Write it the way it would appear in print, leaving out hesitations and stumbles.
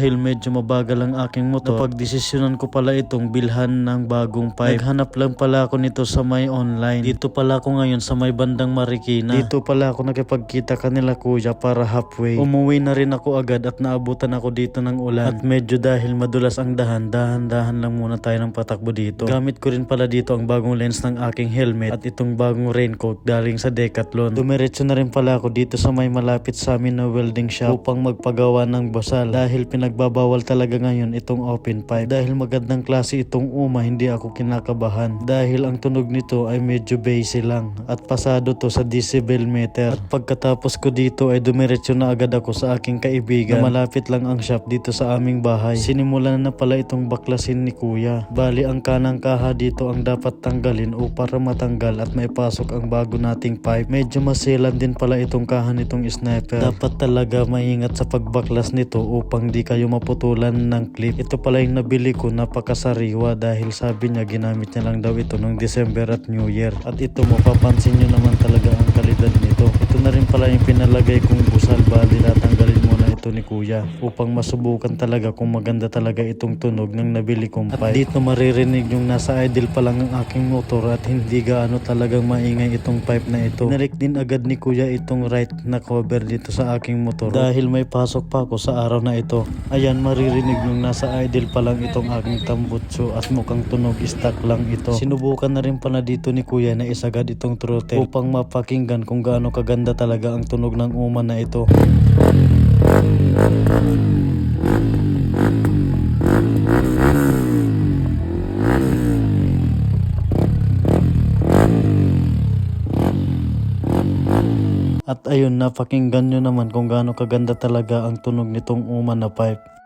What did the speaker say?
dahil medyo mabagal ang aking motor, napagdesisyonan ko pala itong bilhan ng bagong pipe. Naghanap lang pala ako nito sa may online. Dito pala ako ngayon sa may bandang Marikina. Dito pala ako nakipagkita kanila kuya para halfway. Umuwi na rin ako agad at naabutan ako dito ng ulan. At medyo dahil madulas ang dahan-dahan lang muna tayo ng patakbo dito. Gamit ko rin pala dito ang bagong lens ng aking helmet at itong bagong raincoat galing sa Decathlon. Dumiretso na rin pala ako dito sa may malapit sa amin na welding shop upang magpagawa ng basal dahil pinagbabawal talaga ngayon itong open pipe. Dahil magandang klase itong uma, hindi ako kinakabahan dahil ang tunog nito ay medyo bassy lang at pasado to sa decibel meter. At pagkatapos ko dito ay dumiretso na agad ako sa aking kaibigan na malapit lang ang shop dito sa aming bahay. Sinimulan na pala itong baklasin ni kuya. Bali ang kanang kaha dito ang dapat tanggalin o para matanggal at maipasok ang bago nating pipe. Medyo maselan din pala itong kaha nitong sniper. Dapat talaga maingat sa pagbaklas nito upang di kayo maputulan ng clip. Ito pala yung nabili ko, napakasariwa dahil sabi niya ginamit niya lang daw ito noong December at New Year. At ito mapapansin nyo naman talaga ang kalidad nito. Ito na rin pala yung pinalagay kong busal. Bali natanggalin muna ito ni kuya upang masubukan talaga kung maganda talaga itong tunog ng nabili kong pipe. At dito maririnig yung nasa idle pa lang ang aking motor at hindi gaano talagang maingay itong pipe na ito. Narik din agad ni kuya itong right na cover dito sa aking motor dahil may pasok pa ako sa araw na ito. Ayan, maririnig yung nasa idle pa lang itong aking tambutso at mukhang tunog stock lang ito. Sinubukan na rin pala dito ni kuya na isagad itong throttle upang mapakinggan kung gaano kaganda talaga ang tunog ng uma na ito. At ayun, napakinggan nyo naman kung gaano kaganda talaga ang tunog nitong uma na pipe.